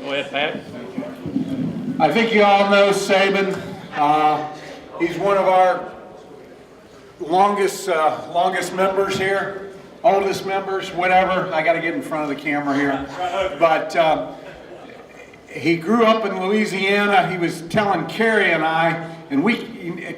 Go ahead, Pat. I think you all know Sabin. He's one of our longest members here, oldest members, whatever. I got to get in front of the camera here. But he grew up in Louisiana. He was telling Carrie and I, and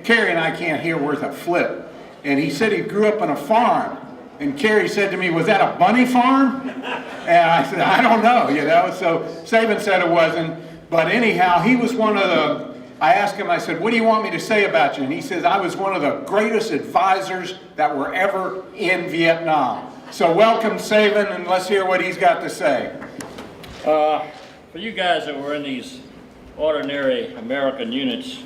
Carrie and I can't hear worth a flip. And he said he grew up on a farm. And Carrie said to me, "Was that a bunny farm?" And I said, "I don't know, you know." So Sabin said it wasn't. But anyhow, he was one of the, I asked him, I said, "What do you want me to say about you?" And he says, "I was one of the greatest advisors that were ever in Vietnam." So welcome, Sabin, and let's hear what he's got to say. For you guys that were in these ordinary American units,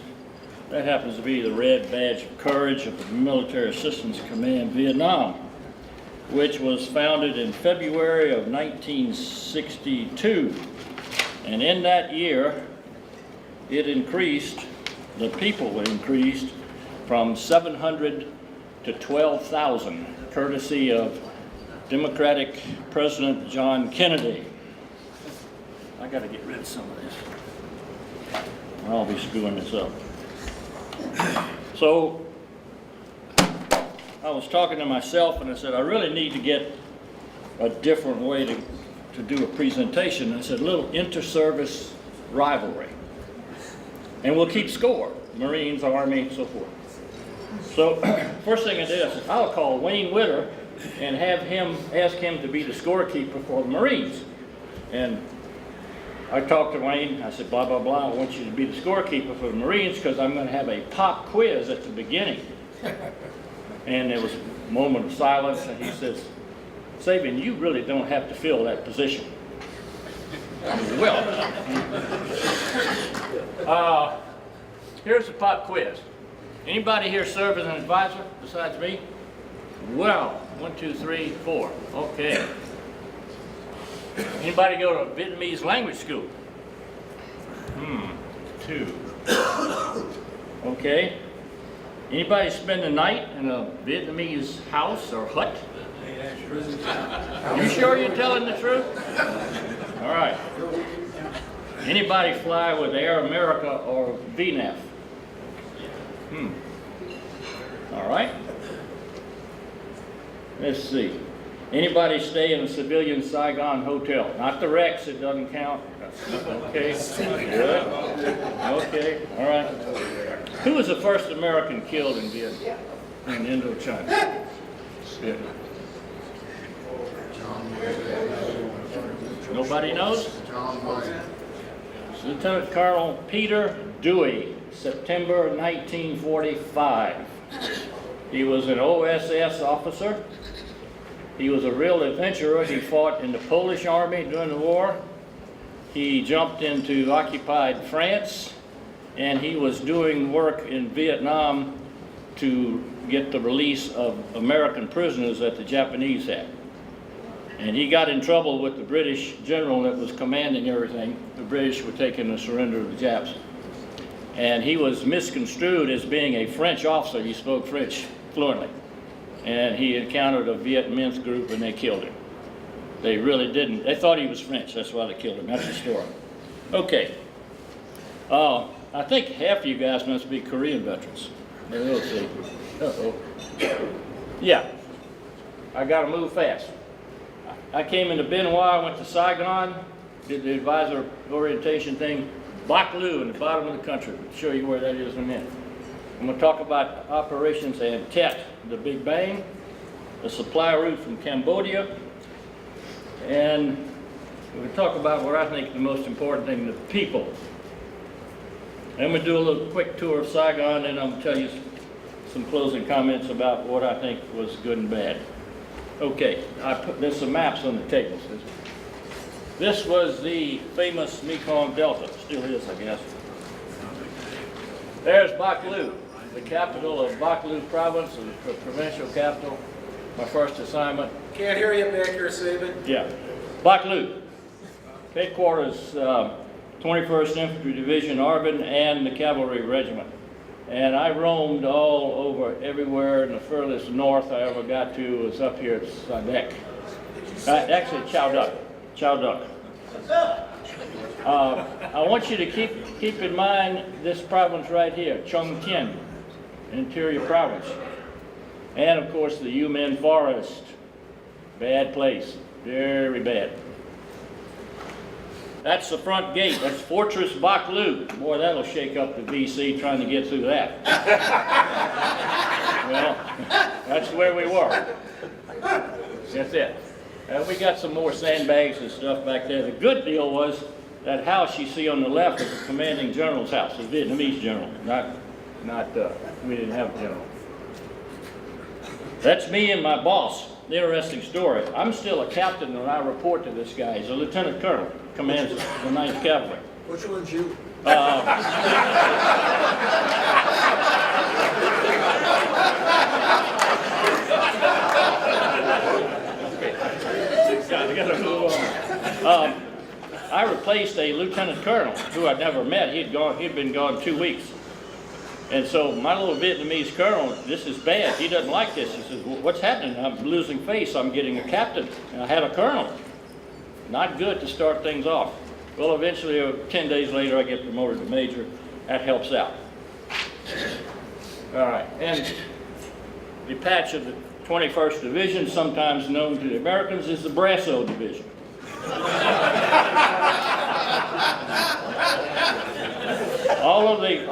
that happens to be the Red Badge of Courage of the Military Assistance Command Vietnam, which was founded in February of 1962. And in that year, it increased, the people increased from 700 to 12,000, courtesy of Democratic President John Kennedy. I got to get rid of some of this, or I'll be screwing this up. So, I was talking to myself and I said, I really need to get a different way to do a presentation. And I said, a little inter-service rivalry. And we'll keep score, Marines, Army, so forth. So, first thing I did, I said, I'll call Wayne Witter and ask him to be the scorekeeper for the Marines. And I talked to Wayne, I said, blah, blah, blah, I want you to be the scorekeeper for the Marines because I'm going to have a pop quiz at the beginning. And there was a moment of silence, and he says, Sabin, you really don't have to fill that position. Well, here's the pop quiz. Anybody here serve as an advisor besides me? Well, 1, 2, 3, 4. Okay. Anybody go to Vietnamese language school? 2. Okay. Anybody spend the night in a Vietnamese house or hut? You sure you're telling the truth? All right. Anybody fly with Air America or VNAF? All right. Let's see. Anybody stay in a civilian Saigon hotel? Not the Rex, it doesn't count. Okay. Good. Okay. All right. Who was the first American killed in Vietnam, in Indochina? Yeah. Nobody knows? Lieutenant Colonel Peter Dewey, September 1945. He was an OSS officer. He was a real adventurer. He fought in the Polish army during the war. He jumped into occupied France, and he was doing work in Vietnam to get the release of American prisoners that the Japanese had. And he got in trouble with the British general that was commanding everything. The British were taking the surrender of the Japs. And he was misconstrued as being a French officer. He spoke French fluently. And he encountered a Viet Minh group and they killed him. They really didn't. They thought he was French. That's why they killed him. That's the story. Okay. I think half of you guys must be Korean veterans. Let's see. Uh-oh. Yeah. I got to move fast. I came into Benoit, I went to Saigon, did the advisor orientation thing. Bac Lu in the bottom of the country. I'll show you where that is in a minute. I'm going to talk about operations in Tet, the Big Bang, the supply route from Cambodia, and we're going to talk about what I think the most important thing, the people. I'm going to do a little quick tour of Saigon, and I'm going to tell you some closing comments about what I think was good and bad. Okay, there's some maps on the tables. This was the famous Mekong Delta, still is, I guess. There's Bac Lu, the capital of Bac Lu province, the provincial capital. My first assignment. Can't hear you back here, Sabin. Yeah, Bac Lu. Headquarters, 21st Infantry Division, Arbin, and the Cavalry Regiment. And I roamed all over everywhere, and the furthest north I ever got to was up here at Sadek. Actually, Chao Duc. I want you to keep in mind this province right here, Chongqing, Interior Province. And of course the Yumen Forest. Bad place, very bad. That's the front gate, that's Fortress Baklu. Boy, that'll shake up the VC trying to get through that. Well, that's where we were. That's it. We got some more sandbags and stuff back there. The good deal was that house you see on the left is the commanding general's house, the Vietnamese general, we didn't have a general. That's me and my boss. Interesting story. I'm still a captain when I report to this guy. He's a lieutenant colonel, commands the 9th Cavalry. Which one's you? I gotta move on. I replaced a lieutenant colonel who I'd never met. He'd been gone 2 weeks. And so my little Vietnamese colonel, this is bad. He doesn't like this. He says, well, what's happening? I'm losing face. I'm getting a captain. And I had a colonel. Not good to start things off. Well, eventually, 10 days later, I get promoted to major. That helps out. All right. And the patch of the 21st Division, sometimes known to the Americans as the Brasso Division. All of the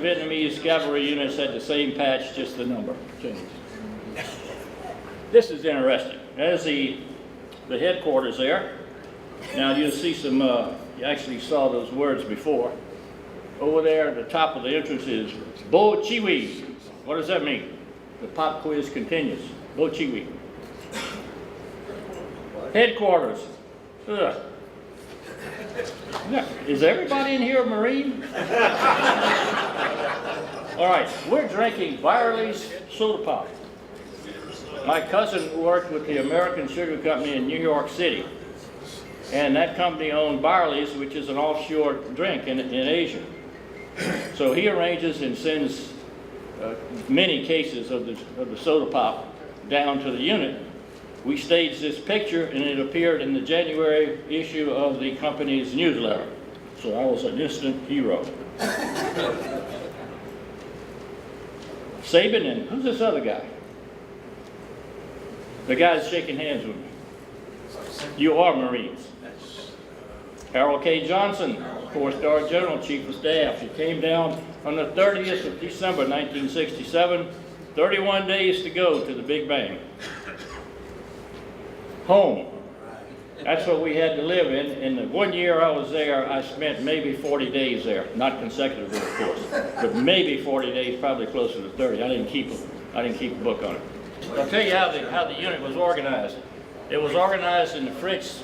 Vietnamese cavalry units had the same patch, just the number changed. This is interesting. There's the headquarters there. Now you'll see some, you actually saw those words before. Over there at the top of the entrance is Bo Chiwi. What does that mean? The pop quiz continues. Bo Chiwi. Headquarters. Ugh. Is everybody in here a Marine? All right, we're drinking Byerly's soda pop. My cousin worked with the American Sugar Company in New York City. And that company owned Byerly's, which is an offshore drink in Asia. So he arranges and sends many cases of the soda pop down to the unit. We staged this picture and it appeared in the January issue of the company's newsletter. So I was an instant hero. Sabin and who's this other guy? The guy's shaking hands with me. You are Marines. Harold K. Johnson, 4-star General, Chief of Staff. He came down on the 30th of December, 1967. 31 days to go to the Big Bang. Home. That's what we had to live in. In the 1 year I was there, I spent maybe 40 days there. Not consecutively, of course, but maybe 40 days, probably closer to 30. I didn't keep a book on it. I'll tell you how the unit was organized. It was organized in the French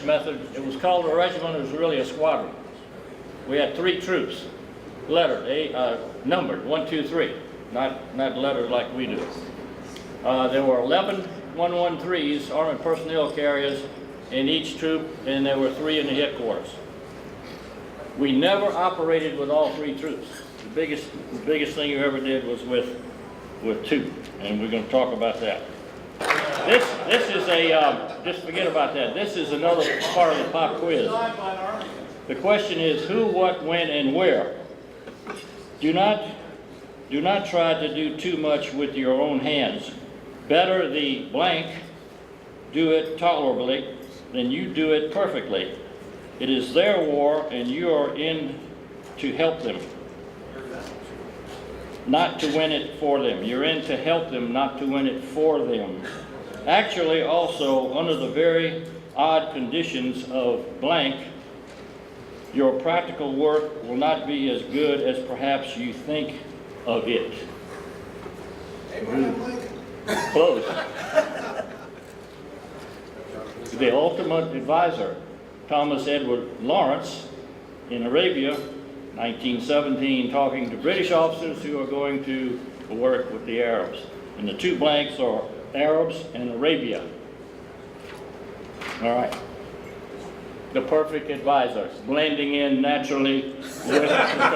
method. It was called a regiment. It was really a squadron. We had 3 troops, lettered, numbered 1, 2, 3, not lettered like we do. There were 11 113s, armored personnel carriers, in each troop, and there were 3 in the headquarters. We never operated with all 3 troops. The biggest thing you ever did was with 2, and we're going to talk about that. This is just forget about that. This is another part of the pop quiz. The question is who, what, when, and where. Do not try to do too much with your own hands. Better the blank do it tolerably than you do it perfectly. It is their war and you are in to help them, not to win it for them. You're in to help them, not to win it for them. Actually, also, under the very odd conditions of blank, your practical work will not be as good as perhaps you think of it. Close. The ultimate advisor, Thomas Edward Lawrence, in Arabia, 1917, talking to British officers who are going to work with the Arabs. And the 2 blanks are Arabs and Arabia. All right. The perfect advisor, blending in naturally with the country.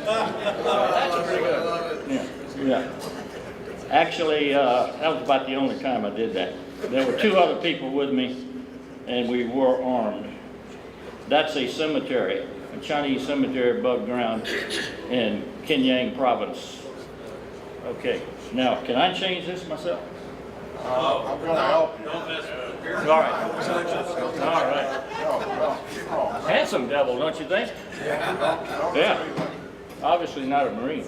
That's pretty good. Yeah. Actually, that was about the only time I did that. There were 2 other people with me. and we were armed. That's a cemetery, a Chinese cemetery above ground in Kenyang province. Okay, now can I change this myself? I'm gonna help you. All right. Handsome devil, don't you think? Yeah. Obviously not a Marine.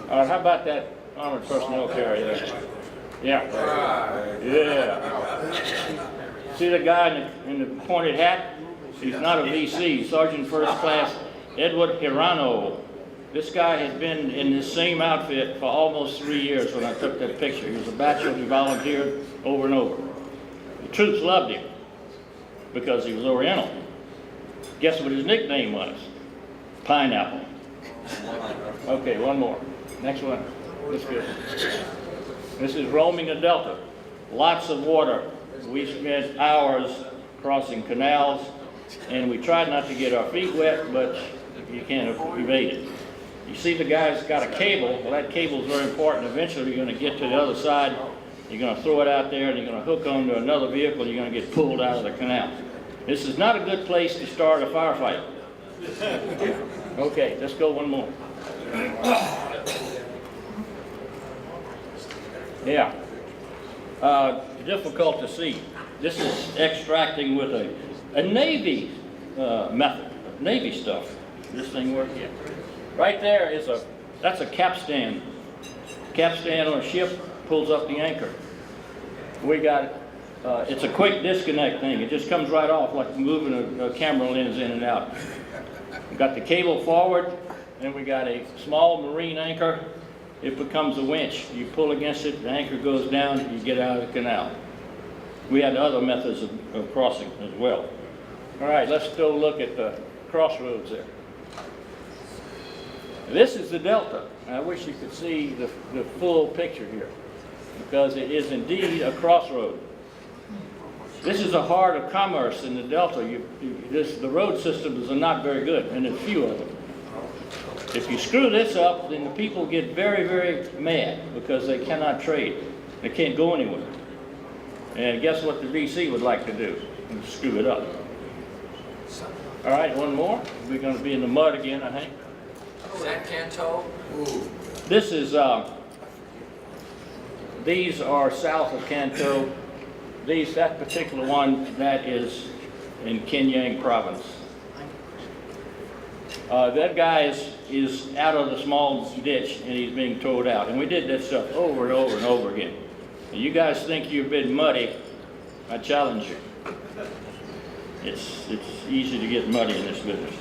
All right, how about that armored personnel carrier there? Yeah. Yeah. See the guy in the pointed hat? He's not a VC, Sergeant First Class Edward Hirano. This guy had been in this same outfit for almost 3 years when I took that picture. He was a bachelor, he volunteered over and over. The troops loved him because he was Oriental. Guess what his nickname was? Pineapple. Okay, one more. Next one. This good. This is roaming the Delta. Lots of water. We spent hours crossing canals, and we tried not to get our feet wet, but you can't evade it. You see the guy's got a cable. Well, that cable is very important. Eventually, you're going to get to the other side. You're going to throw it out there, and you're going to hook onto another vehicle. You're going to get pulled out of the canal. This is not a good place to start a firefight. Okay, let's go one more. Yeah. Difficult to see. This is extracting with a Navy method, Navy stuff. This thing works, yeah. Right there is that's a capstan. Capstan on a ship pulls up the anchor. We got, it's a quick disconnect thing. It just comes right off like moving a camera lens in and out. We got the cable forward, and we got a small marine anchor. It becomes a winch. You pull against it, the anchor goes down, you get out of the canal. We had other methods of crossing as well. All right, let's go look at the crossroads there. This is the Delta. I wish you could see the full picture here, because it is indeed a crossroad. This is a heart of commerce in the Delta. The road systems are not very good, and there's few of them. If you screw this up, then the people get very, very mad because they cannot trade. They can't go anywhere. And guess what the VC would like to do? Screw it up. All right, one more. We're going to be in the mud again, I think. Is that Canto? This is, these are south of Canto. That particular one, that is in Kenyang province. That guy is out of the small ditch and he's being towed out. And we did that stuff over and over and over again. And you guys think you've been muddy, I challenge you. It's easy to get muddy in this business.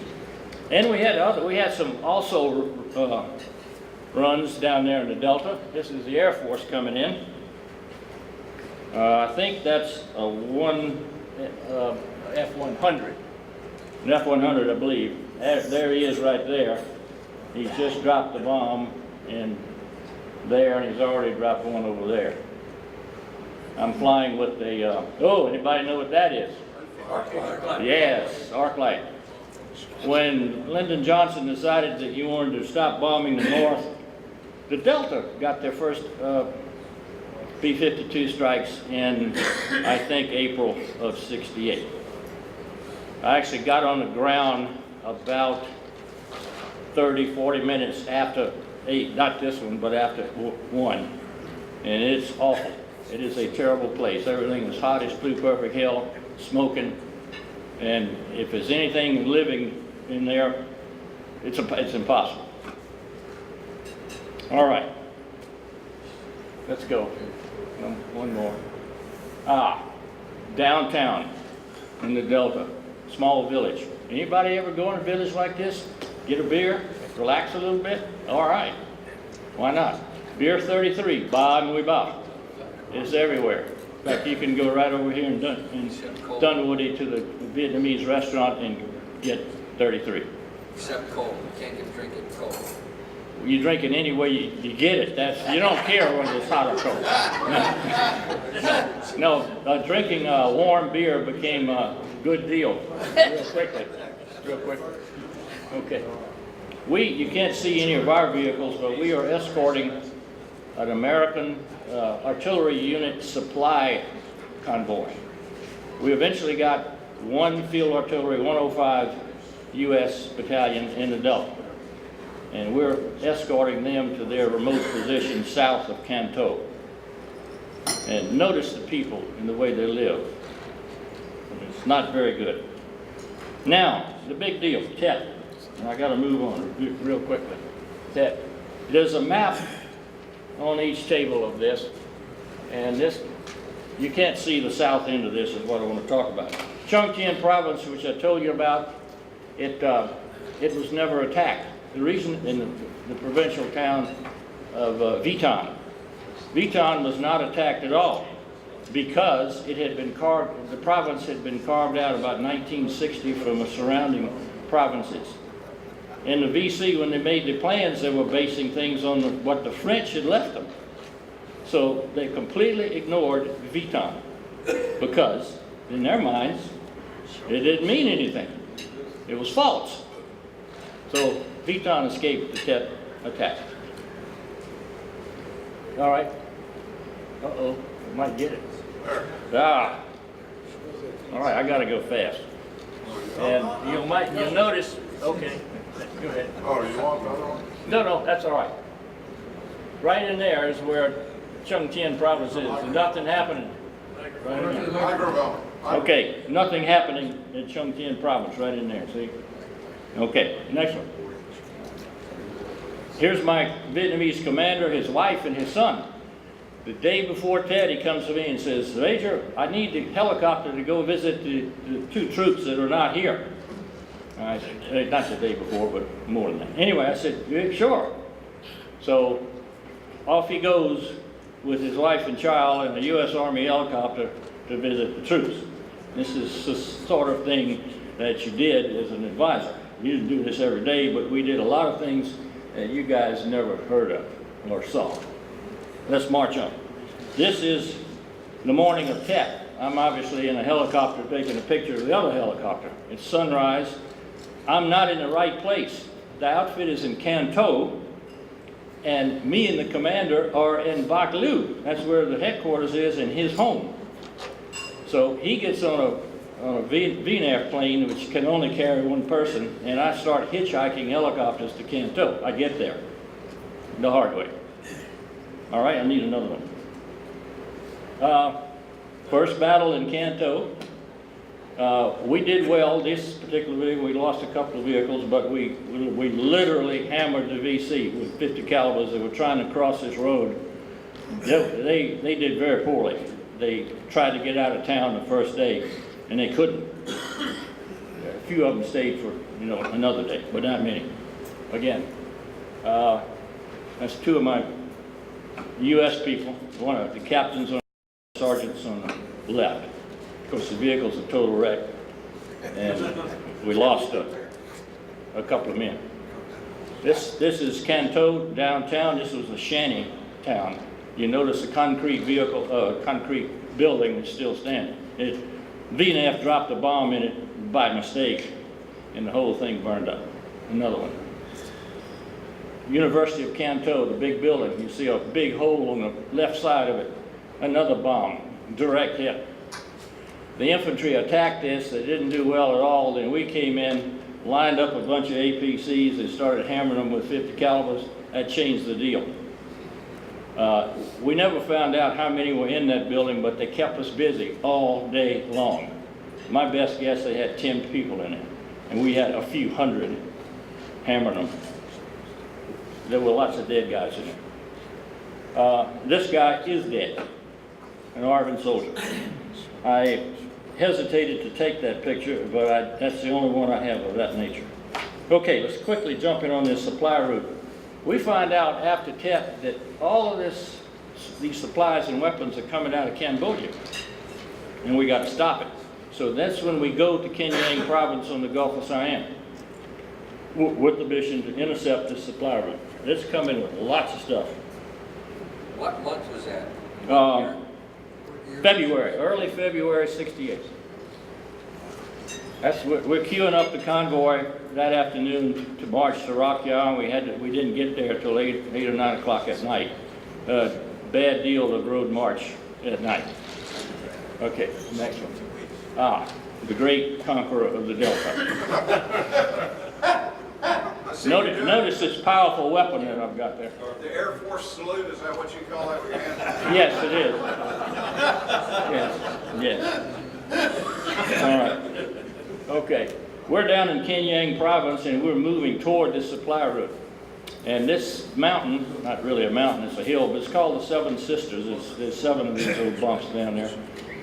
And we had some also runs down there in the Delta. This is the Air Force coming in. I think that's a F-100. An F-100, I believe. There he is right there. He's just dropped the bomb in there, and he's already dropped one over there. I'm flying with the, oh, anybody know what that is? Arc-light. Yes, Arc-light. When Lyndon Johnson decided that he wanted to stop bombing the North, the Delta got their first B-52 strikes in, I think, April of '68. I actually got on the ground about 30, 40 minutes after not this one, but after one. And it's awful. It is a terrible place. Everything is hot as Blue Perfect Hill, smoking. And if there's anything living in there, it's impossible. All right. Let's go. One more. Downtown in the Delta, small village. Anybody ever go in a village like this? Get a beer, relax a little bit? All right. Why not? Beer 33, Ba Mui Ba. It's everywhere. In fact, you can go right over here in Dunwoody to the Vietnamese restaurant and get 33. Except cold. You can't drink it cold. You drink it any way you get it. You don't care whether it's hot or cold. No, drinking warm beer became a good deal real quickly. Okay. You can't see any of our vehicles, but we are escorting an American artillery unit supply convoy. We eventually got one Field Artillery 105 U.S. battalion in the Delta, and we're escorting them to their remote position south of Canton. And notice the people and the way they live. It's not very good. Now, the big deal, Tet. And I got to move on real quickly. Tet. There's a map on each table of this, and this, you can't see the south end of this is what I want to talk about. Chongqing province, which I told you about, it was never attacked. The reason in the provincial town of Vitan was not attacked at all because it had been carved, the province had been carved out about 1960 from the surrounding provinces. In the VC, when they made the plans, they were basing things on what the French had left them. So they completely ignored Vitan because, in their minds, it didn't mean anything. It was false. So Vitan escaped the Tet attack. All right. Uh-oh, I might get it. Ah. All right, I gotta go fast. And you'll notice, okay, go ahead. Oh, you want that one? No, that's all right. Right in there is where Chongqing province is, and nothing happening. Right in there. Microphone. Okay, nothing happening in Chongqing province, right in there, see? Okay, next one. Here's my Vietnamese commander, his wife, and his son. The day before Tet, he comes to me and says, Major, I need the helicopter to go visit the two troops that are not here. I said, not the day before, but more than that. Anyway, I said, yeah, sure. So off he goes with his wife and child in a U.S. Army helicopter to visit the troops. This is the sort of thing that you did as an advisor. You didn't do this every day, but we did a lot of things that you guys never heard of or saw. Let's march on. This is the morning of Tet. I'm obviously in a helicopter taking a picture of the other helicopter. It's sunrise. I'm not in the right place. The outfit is in Canton, and me and the commander are in Bac Lieu. That's where the headquarters is in his home. So he gets on a VNAF plane, which can only carry one person, and I start hitchhiking helicopters to Canton. I get there the hard way. All right, I need another one. First battle in Canton. We did well. This particular vehicle, we lost a couple of vehicles, but we literally hammered the VC with 50 calibers that were trying to cross this road. They did very poorly. They tried to get out of town the first day, and they couldn't. A few of them stayed for another day, but not many. Again, that's two of my U.S. people. One of the captains on sergeants on the left. Of course, the vehicle's a total wreck, and we lost a couple of men. This is Canton downtown. This was a shanty town. You notice a concrete building is still standing. VNAF dropped a bomb in it by mistake, and the whole thing burned up. Another one. University of Canton, the big building. You see a big hole on the left side of it. Another bomb, direct hit. The infantry attacked this. They didn't do well at all. Then we came in, lined up a bunch of APCs and started hammering them with 50 calibers. That changed the deal. We never found out how many were in that building, but they kept us busy all day long. My best guess, they had 10 people in it, and we had a few hundred hammering them. There were lots of dead guys in it. This guy is dead, an ARVN soldier. I hesitated to take that picture, but that's the only one I have of that nature. Okay, let's quickly jump in on this supply route. We find out after Tet that all of these supplies and weapons are coming out of Cambodia, and we got to stop it. So that's when we go to Kenyang province on the Gulf of Siam with the mission to intercept this supply route. It's coming with lots of stuff. What month was that? February, early February '68. We're queuing up the convoy that afternoon to march to Rak Ya. We didn't get there till 8 or 9 o'clock at night. Bad deal of road march at night. Okay, next one. The great conqueror of the Delta. Notice this powerful weapon that I've got there. The Air Force salute, is that what you call that with your hands? Yes, it is. Yes, yes. All right. Okay. We're down in Kenyang province and we're moving toward this supply route. And this mountain, not really a mountain, it's a hill, but it's called the Seven Sisters. There's 7 of these little bumps down there,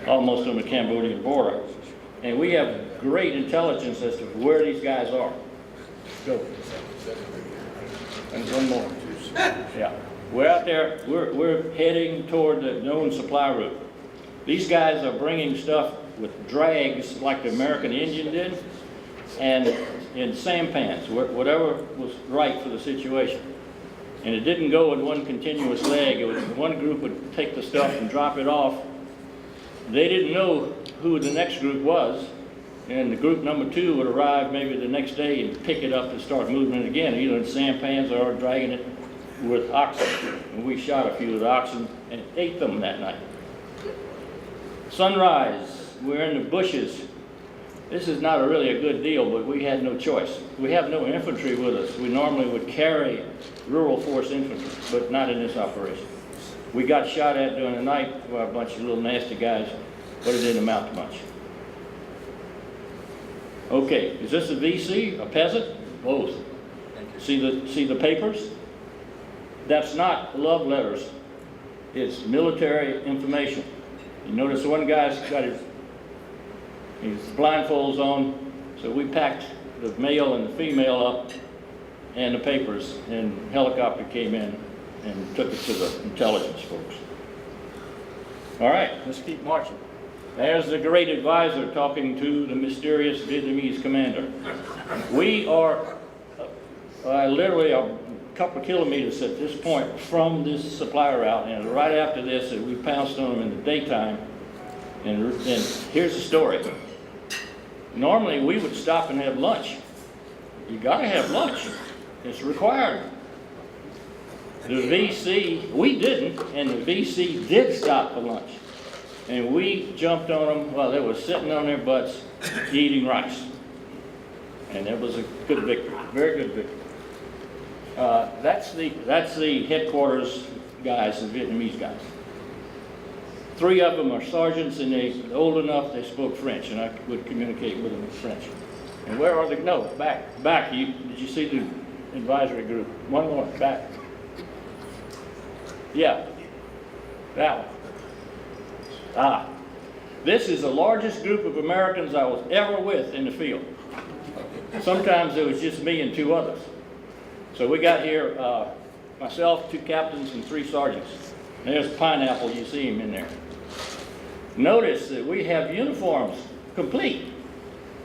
almost on the Cambodian border. And we have great intelligence as to where these guys are. Go. And one more. Yeah. We're out there, we're heading toward the known supply route. These guys are bringing stuff with drags like the American Indian did, and in sampans, whatever was right for the situation. And it didn't go in one continuous leg. It was one group would take the stuff and drop it off. They didn't know who the next group was, and the group number 2 would arrive maybe the next day and pick it up and start moving it again, either in sampans or dragging it with oxen. And we shot a few of the oxen and ate them that night. Sunrise, we're in the bushes. This is not really a good deal, but we had no choice. We have no infantry with us. We normally would carry rural force infantry, but not in this operation. We got shot at during the night by a bunch of little nasty guys, but it didn't amount to much. Okay, is this a VC, a peasant? Both. See the papers? That's not love letters. It's military information. You notice one guy's got his blindfolds on, so we packed the male and the female up and the papers, and a helicopter came in and took it to the intelligence folks. All right, let's keep marching. There's the great advisor talking to the mysterious Vietnamese commander. We are literally a couple of kilometers at this point from this supply route, and right after this, we pounced on them in the daytime. And here's the story. Normally, we would stop and have lunch. You gotta have lunch. It's required. The VC, we didn't, and the VC did stop for lunch. And we jumped on them while they were sitting on their butts eating rice. And it was a good victory, very good victory. That's the headquarters guys, the Vietnamese guys. 3 of them are sergeants, and they're old enough they spoke French, and I would communicate with them in French. And where are they? No, back. Did you see the advisory group? One more, back. Yeah, that one. This is the largest group of Americans I was ever with in the field. Sometimes it was just me and 2 others. So we got here, myself, 2 captains, and 3 sergeants. There's Pineapple, you see him in there. Notice that we have uniforms complete.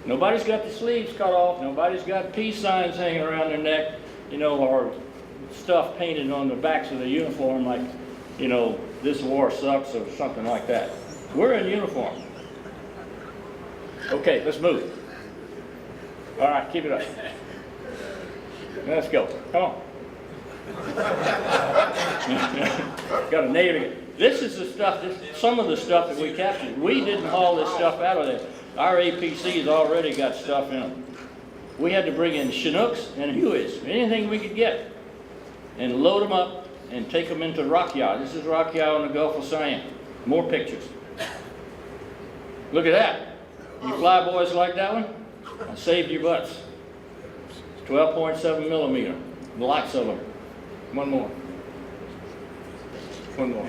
Nobody's got the sleeves cut off, nobody's got peace signs hanging around their neck, or stuff painted on the backs of the uniform like, this war sucks or something like that. We're in uniform. Okay, let's move. All right, keep it up. Let's go, come on. Got a Navy. This is the stuff, some of the stuff that we captured. We didn't haul this stuff out of there. Our APCs already got stuff in them. We had to bring in Chinooks and Hueys, anything we could get, and load them up and take them into Rock Yaw. This is Rock Yaw in the Gulf of Siam. More pictures. Look at that. You fly boys like that one? I saved your butts. 12.7 millimeter. Lots of them. One more. One more.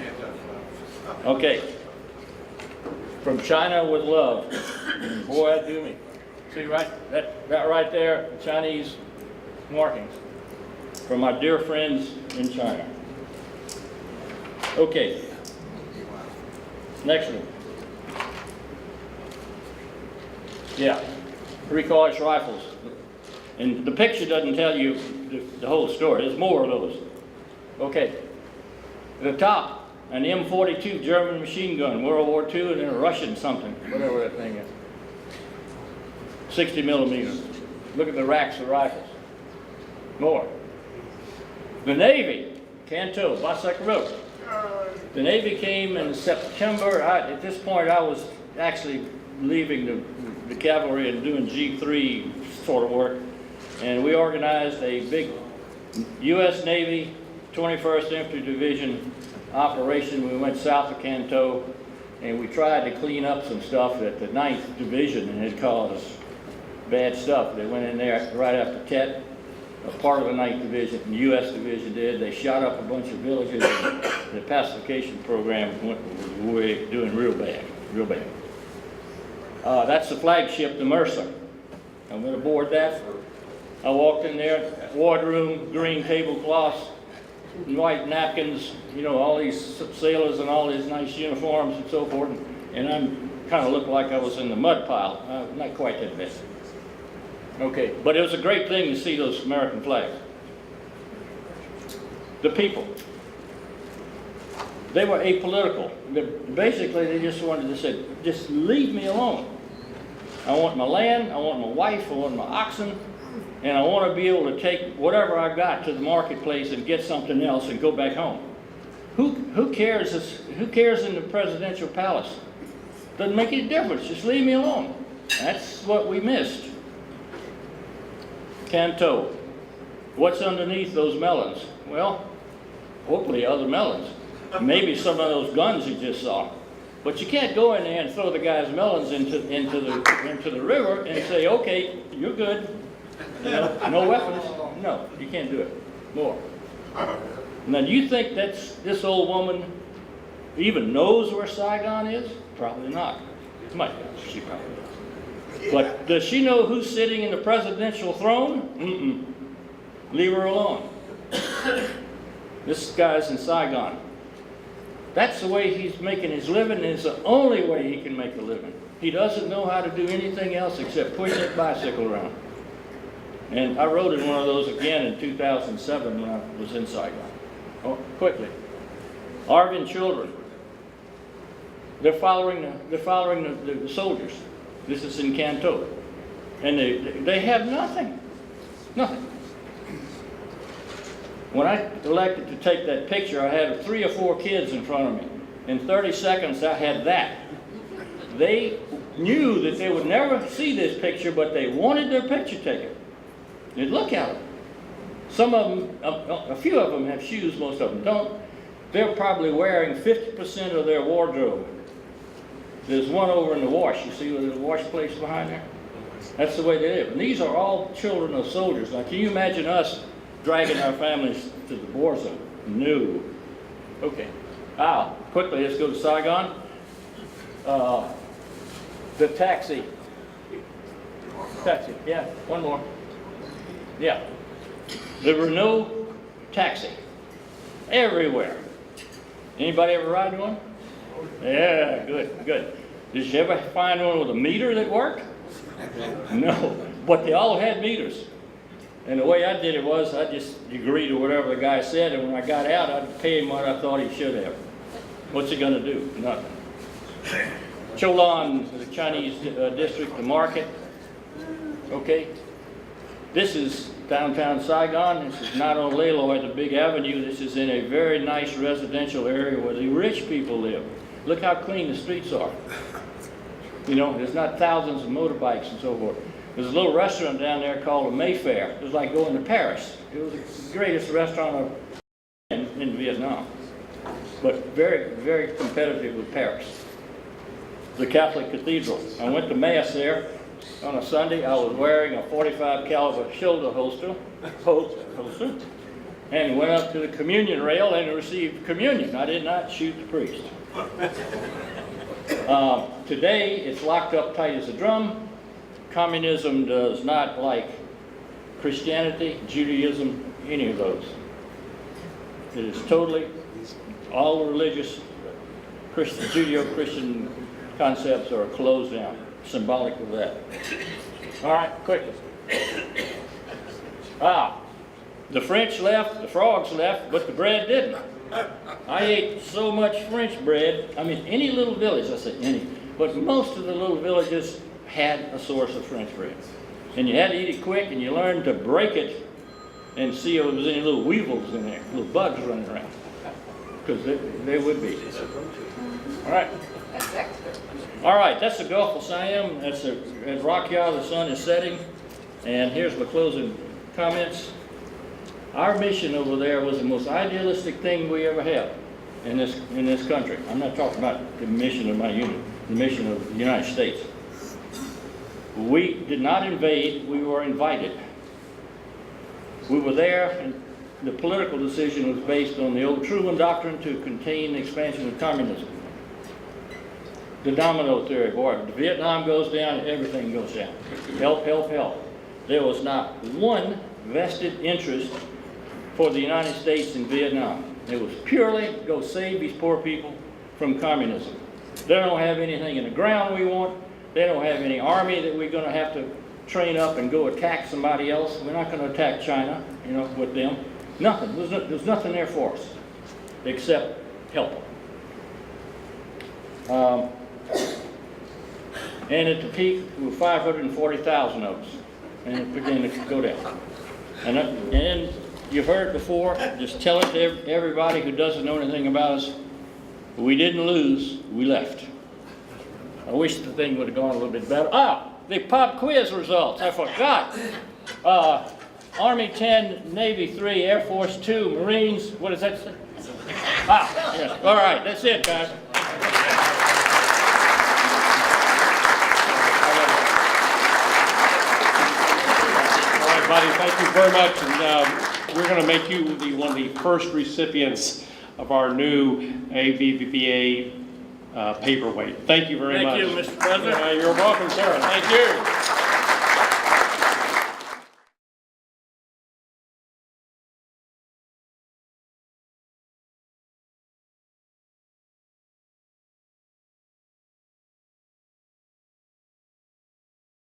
Okay. From China with love. Boy, that do me. See that right there, Chinese markings. From my dear friends in China. Okay. Next one. Yeah. 3-cartridge rifles. And the picture doesn't tell you the whole story. There's more of those. Okay. At the top, an M42 German machine gun, World War II, and then a Russian something, whatever that thing is. 60 millimeters. Look at the racks of rifles. More. The Navy, Canto, Basek Road. The Navy came in September. At this point, I was actually leaving the cavalry and doing G3 sort of work. And we organized a big U.S. Navy 21st Infantry Division operation. We went south of Canton, and we tried to clean up some stuff at the 9th Division, and it caused bad stuff. They went in there right after Tet, a part of the 9th Division, and the U.S. Division did. They shot up a bunch of villages, and the pacification program was doing real bad, real bad. That's the flagship, the Mercer. I went aboard that. I walked in there, wardroom, green tablecloths, white napkins, you know, all these sailors and all these nice uniforms and so forth, and I'm kind of looked like I was in the mud pile. Not quite that bad. Okay, but it was a great thing to see those American flags. The people, they were apolitical. Basically, they just wanted to say, just leave me alone. I want my land, I want my wife, I want my oxen, and I want to be able to take whatever I've got to the marketplace and get something else and go back home. Who cares? Who cares in the presidential palace? Doesn't make any difference. Just leave me alone. That's what we missed. Canton. What's underneath those melons? Well, hopefully other melons. Maybe some of those guns you just saw. But you can't go in there and throw the guy's melons into the river and say, okay, you're good. You know, no weapons. No, you can't do it. More. Now, do you think this old woman even knows where Saigon is? Probably not. She probably does. But does she know who's sitting in the presidential throne? Mm-mm. Leave her alone. This guy's in Saigon. That's the way he's making his living, and it's the only way he can make a living. He doesn't know how to do anything else except push that bicycle around. And I rode in one of those again in 2007 when I was in Saigon. Oh, quickly. Arvin children. They're following the soldiers. This is in Canton. And they have nothing. Nothing. When I elected to take that picture, I had 3 or 4 kids in front of me. In 30 seconds, I had that. They knew that they would never see this picture, but they wanted their picture taken. And look at them. Some of them, a few of them have shoes, most of them don't. They're probably wearing 50% of their wardrobe. There's one over in the wash. You see where there's a wash place behind there? That's the way they live. And these are all children of soldiers. Now, can you imagine us dragging our families to the war zone? No. Okay. Quickly, let's go to Saigon. The taxi. Taxi, yeah, one more. Yeah. The Renault taxi. Everywhere. Anybody ever ride one? Yeah, good, good. Did you ever find one with a meter that worked? No, but they all had meters. And the way I did it was I just agreed to whatever the guy said, and when I got out, I'd pay him what I thought he should have. What's he going to do? Nothing. Cholan, the Chinese district, the market. Okay. This is downtown Saigon. This is not on Layloy, the big avenue. This is in a very nice residential area where the rich people live. Look how clean the streets are. You know, there's not thousands of motorbikes and so forth. There's a little restaurant down there called the Mayfair. It was like going to Paris. It was the greatest restaurant in Vietnam, but very, very competitive with Paris. The Catholic Cathedral. I went to Mass there on a Sunday. I was wearing a 45 caliber shoulder holster, and went up to the communion rail and received communion. I did not shoot the priest. Today, it's locked up tight as a drum. Communism does not like Christianity, Judaism, any of those. It is totally, all religious Judeo-Christian concepts are closed down, symbolic of that. All right, quickly. The French left, the frogs left, but the bread didn't. I ate so much French bread. I mean, any little village, I say any, but most of the little villages had a source of French bread. And you had to eat it quick, and you learned to break it and see if there was any little weevils in there, little bugs running around. because they would be. All right. All right, that's the Gulf of Siam. That's at Rock Yaw, the sun is setting. And here's my closing comments. Our mission over there was the most idealistic thing we ever had in this country. I'm not talking about the mission of my unit, the mission of the United States. We did not invade, we were invited. We were there, and the political decision was based on the old Truman Doctrine to contain the expansion of communism. The domino theory, boy, if Vietnam goes down, everything goes down. Help, help, help. There was not one vested interest for the United States in Vietnam. It was purely go save these poor people from communism. They don't have anything in the ground we want. They don't have any army that we're going to have to train up and go attack somebody else. We're not going to attack China, with them. Nothing. There's nothing there for us except help. And at the peak, we were 540,000 of us, and it began to go down. And you've heard it before. Just tell it to everybody who doesn't know anything about us. We didn't lose. We left. I wish the thing would have gone a little bit better. The pop quiz results. I forgot. Army 10, Navy 3, Air Force 2, Marines. What does that say? Yes. All right. That's it, guys. Buddy, thank you very much, and we're going to make you one of the first recipients of our new AVVBA paperweight. Thank you very much. Thank you, Mr. President. You're welcome, sir. Thank you.